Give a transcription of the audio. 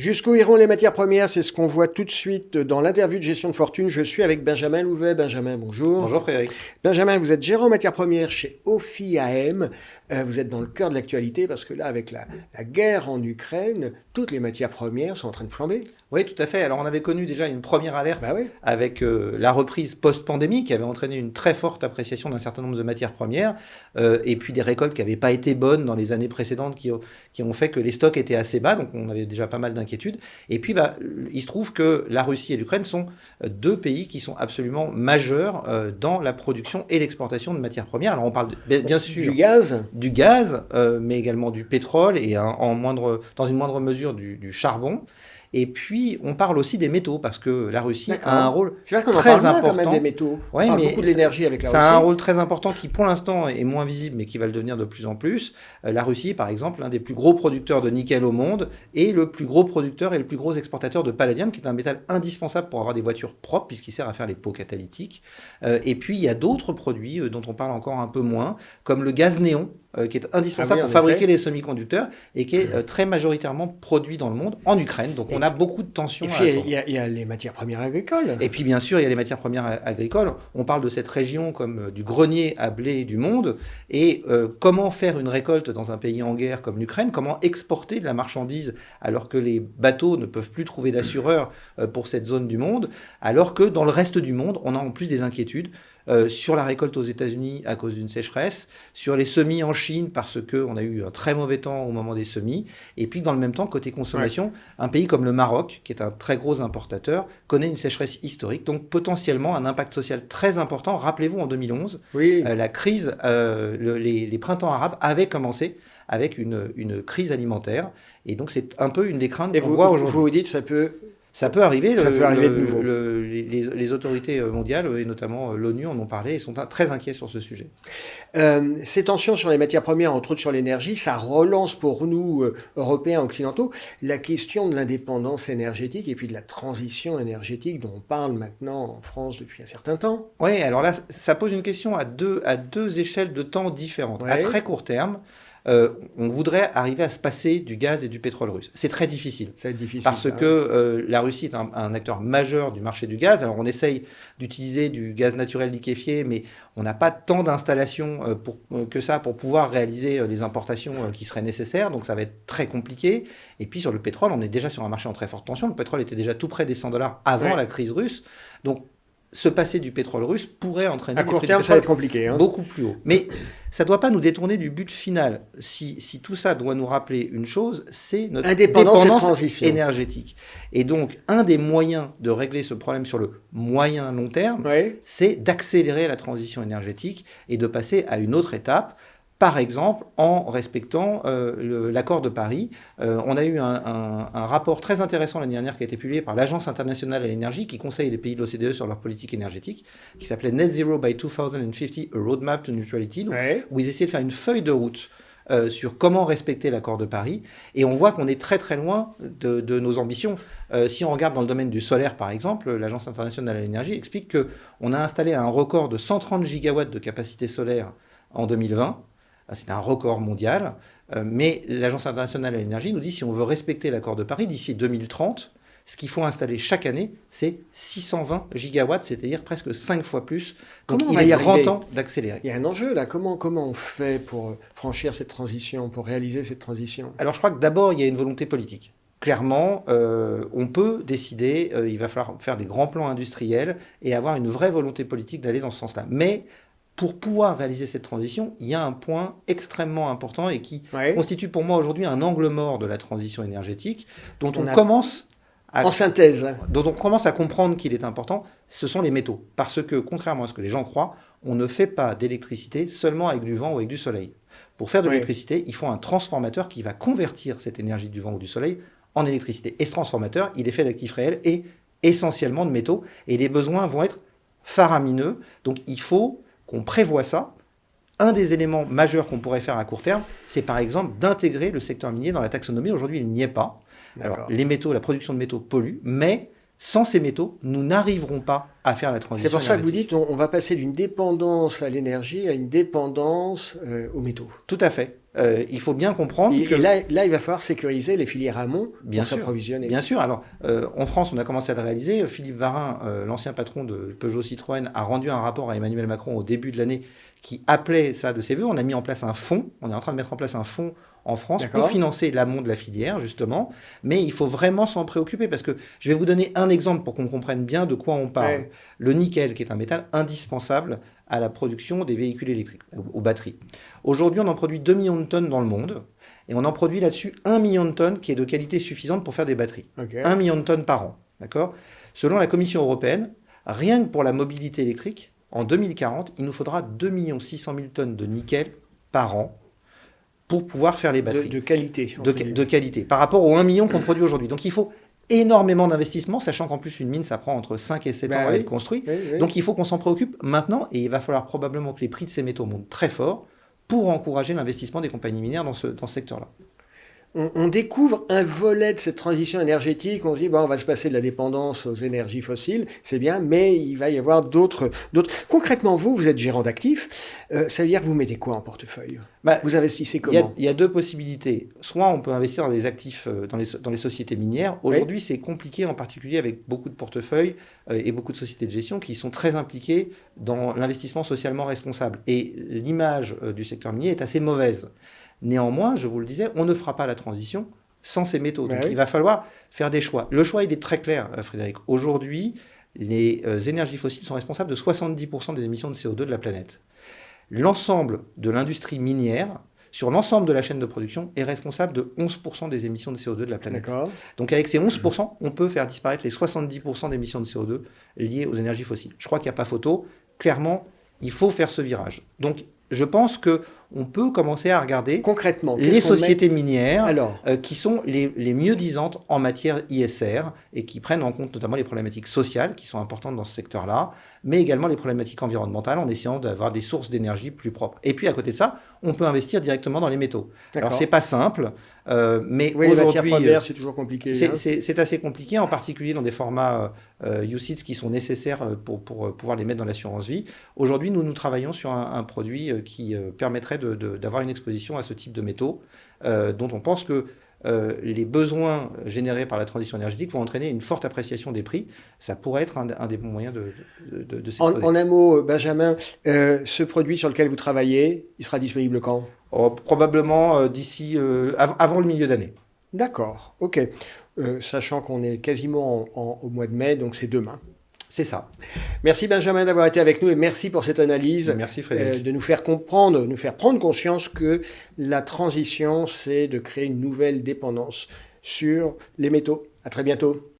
Jusqu'où iront les matières premières? C'est ce qu'on voit tout de suite dans l'interview de gestion de fortune. Je suis avec Benjamin Louvet. Benjamin, bonjour. Bonjour Frédéric. Benjamin, vous êtes gérant matières premières chez Ophi AM. Vous êtes dans le cœur de l'actualité parce que là, avec la guerre en Ukraine, toutes les matières premières sont en train de flamber. Oui, tout à fait. Alors on avait connu déjà une première alerte oui. avec la reprise post-pandémie qui avait entraîné une très forte appréciation d'un certain nombre de matières premières et puis des récoltes qui n'avaient pas été bonnes dans les années précédentes qui ont fait que les stocks étaient assez bas. Donc on avait déjà pas mal d'inquiétudes. Et puis il se trouve que la Russie et l'Ukraine sont deux pays qui sont absolument majeurs dans la production et l'exportation de matières premières. Alors on parle bien sûr du gaz, mais également du pétrole et dans une moindre mesure du charbon. Et puis, on parle aussi des métaux, parce que la Russie a un rôle très important. C'est vrai qu'on en parle quand même des métaux. Ouais, on parle mais beaucoup de l'énergie avec la Russie. Ça a un rôle très important qui, pour l'instant, est moins visible, mais qui va le devenir de plus en plus. La Russie, par exemple, l'un des plus gros producteurs de nickel au monde, et le plus gros producteur et le plus gros exportateur de palladium, qui est un métal indispensable pour avoir des voitures propres, puisqu'il sert à faire les pots catalytiques. Et puis, il y a d'autres produits dont on parle encore un peu moins, comme le gaz néon, qui est indispensable pour fabriquer les semi-conducteurs et qui est très majoritairement produit dans le monde, en Ukraine. Donc on a beaucoup de tensions. Et puis il y a les matières premières agricoles. Et puis bien sûr, il y a les matières premières agricoles. On parle de cette région comme du grenier à blé du monde. Et comment faire une récolte dans un pays en guerre comme l'Ukraine? Comment exporter de la marchandise alors que les bateaux ne peuvent plus trouver d'assureurs pour cette zone du monde? Alors que dans le reste du monde, on a en plus des inquiétudes. Sur la récolte aux États-Unis à cause d'une sécheresse, sur les semis en Chine parce qu'on a eu un très mauvais temps au moment des semis, et puis dans le même temps, côté consommation, un pays comme le Maroc, qui est un très gros importateur, connaît une sécheresse historique, donc potentiellement un impact social très important. Rappelez-vous, en 2011, la crise, les printemps arabes avaient commencé avec une crise alimentaire, et donc c'est un peu une des craintes qu'on voit aujourd'hui. Vous dites ça peut arriver. De nouveau. Les autorités mondiales, et notamment l'ONU, en ont parlé et sont très inquiets sur ce sujet. Ces tensions sur les matières premières, entre autres sur l'énergie, ça relance pour nous, Européens, Occidentaux, la question de l'indépendance énergétique et puis de la transition énergétique dont on parle maintenant en France depuis un certain temps. Oui, alors là, ça pose une question à deux échelles de temps différentes. À très court terme, on voudrait arriver à se passer du gaz et du pétrole russe. C'est très difficile. Ça va être difficile. Parce que la Russie est un acteur majeur du marché du gaz. Alors on essaye d'utiliser du gaz naturel liquéfié, mais on n'a pas tant d'installations que ça pour pouvoir réaliser les importations qui seraient nécessaires. Donc ça va être très compliqué. Et puis sur le pétrole, on est déjà sur un marché en très forte tension. Le pétrole était déjà tout près des $100 avant la crise russe. Donc se passer du pétrole russe pourrait entraîner à court terme, ça va être compliqué, beaucoup plus haut. Mais ça ne doit pas nous détourner du but final. Si tout ça doit nous rappeler une chose, c'est notre indépendance énergétique. Et donc, un des moyens de régler ce problème sur le moyen long terme, c'est d'accélérer la transition énergétique et de passer à une autre étape. Par exemple, en respectant l'accord de Paris. On a eu un rapport très intéressant l'année dernière qui a été publié par l'Agence internationale à l'énergie qui conseille les pays de l'OCDE sur leur politique énergétique, qui s'appelait Net Zero by 2050, a Roadmap to Neutrality, où ils essayaient de faire une feuille de route sur comment respecter l'accord de Paris. Et on voit qu'on est très très loin de nos ambitions. Si on regarde dans le domaine du solaire, par exemple, l'Agence internationale à l'énergie explique qu'on a installé un record de 130 gigawatts de capacité solaire en 2020. C'est un record mondial, mais l'Agence internationale à l'énergie nous dit que si on veut respecter l'accord de Paris d'ici 2030, ce qu'il faut installer chaque année, c'est 620 gigawatts, c'est-à-dire presque 5 fois plus. Donc il est grand temps d'accélérer. Il y a un enjeu là. Comment on fait pour franchir cette transition, pour réaliser cette transition? Alors je crois que d'abord, il y a une volonté politique. Clairement, on peut décider, il va falloir faire des grands plans industriels et avoir une vraie volonté politique d'aller dans ce sens-là. Mais pour pouvoir réaliser cette transition, il y a un point extrêmement important et qui constitue pour moi aujourd'hui un angle mort de la transition énergétique dont on commence à comprendre qu'il est important, ce sont les métaux. Parce que, contrairement à ce que les gens croient, on ne fait pas d'électricité seulement avec du vent ou avec du soleil. Pour faire de l'électricité, il faut un transformateur qui va convertir cette énergie du vent ou du soleil en électricité. Et ce transformateur, il est fait d'actifs réels et essentiellement de métaux. Et les besoins vont être faramineux. Donc il faut qu'on prévoit ça. Un des éléments majeurs qu'on pourrait faire à court terme, c'est par exemple d'intégrer le secteur minier dans la taxonomie. Aujourd'hui, il n'y est pas. Alors, les métaux, la production de métaux pollue, mais sans ces métaux, nous n'arriverons pas à faire la transition. C'est pour ça que vous dites qu'on va passer d'une dépendance à l'énergie à une dépendance aux métaux. Tout à fait. il faut bien comprendre que... Et là, il va falloir sécuriser les filières amont pour s'approvisionner. Bien sûr. Alors, en France, on a commencé à le réaliser. Philippe Varin, l'ancien patron de Peugeot Citroën, a rendu un rapport à Emmanuel Macron au début de l'année qui appelait ça de ses voeux. On a mis en place un fonds. On est en train de mettre en place un fonds en France pour financer l'amont de la filière, justement. Mais il faut vraiment s'en préoccuper parce que je vais vous donner un exemple pour qu'on comprenne bien de quoi on parle. Ouais. Le nickel, qui est un métal indispensable à la production des véhicules électriques, aux batteries. Aujourd'hui, on en produit 2 millions de tonnes dans le monde, et on en produit là-dessus 1 million de tonnes qui est de qualité suffisante pour faire des batteries. 1 million de tonnes par an, d'accord ? Selon la Commission européenne, rien que pour la mobilité électrique, en 2040, il nous faudra 2 600 000 tonnes de nickel par an pour pouvoir faire les batteries. De qualité. De qualité, par rapport aux 1 million qu'on produit aujourd'hui. Donc il faut énormément d'investissements, sachant qu'en plus une mine, ça prend entre 5 et 7 ans à être construit. Oui. Donc il faut qu'on s'en préoccupe maintenant, et il va falloir probablement que les prix de ces métaux montent très fort pour encourager l'investissement des compagnies minières dans ce secteur-là. On découvre un volet de cette transition énergétique, on se dit, on va se passer de la dépendance aux énergies fossiles, c'est bien, mais il va y avoir d'autres. Concrètement, vous êtes gérant d'actifs, ça veut dire que vous mettez quoi en portefeuille ? Vous investissez comment ? Il y a deux possibilités. Soit on peut investir dans les actifs, dans les sociétés minières. Aujourd'hui, c'est compliqué, en particulier avec beaucoup de portefeuilles et beaucoup de sociétés de gestion qui sont très impliquées dans l'investissement socialement responsable. Et l'image du secteur minier est assez mauvaise. Néanmoins, je vous le disais, on ne fera pas la transition sans ces métaux. Donc il va falloir faire des choix. Le choix, il est très clair, Frédéric. Aujourd'hui, les énergies fossiles sont responsables de 70% des émissions de CO2 de la planète. L'ensemble de l'industrie minière, sur l'ensemble de la chaîne de production, est responsable de 11% des émissions de CO2 de la planète. Donc avec ces 11%, on peut faire disparaître les 70% d'émissions de CO2 liées aux énergies fossiles. Je crois qu'il n'y a pas photo. Clairement, il faut faire ce virage. Donc je pense qu'on peut commencer à regarder concrètement les sociétés minières qui sont les mieux disantes en matière ISR et qui prennent en compte notamment les problématiques sociales qui sont importantes dans ce secteur-là, mais également les problématiques environnementales en essayant d'avoir des sources d'énergie plus propres. Et puis à côté de ça, on peut investir directement dans les métaux. Alors c'est pas simple, mais aujourd'hui, les matières premières, c'est toujours compliqué. C'est assez compliqué, en particulier dans des formats UCITS qui sont nécessaires pour pouvoir les mettre dans l'assurance vie. Aujourd'hui, nous travaillons sur un produit qui permettrait d'avoir une exposition à ce type de métaux, dont on pense que les besoins générés par la transition énergétique vont entraîner une forte appréciation des prix. Ça pourrait être un des bons moyens de s'exposer. En un mot, Benjamin, ce produit sur lequel vous travaillez, il sera disponible quand ? Probablement d'ici avant le milieu d'année. D'accord, ok. Sachant qu'on est quasiment au mois de mai, donc c'est demain. C'est ça. Merci Benjamin d'avoir été avec nous et merci pour cette analyse. Merci Frédéric. De nous faire comprendre, de nous faire prendre conscience que la transition, c'est de créer une nouvelle dépendance sur les métaux. À très bientôt.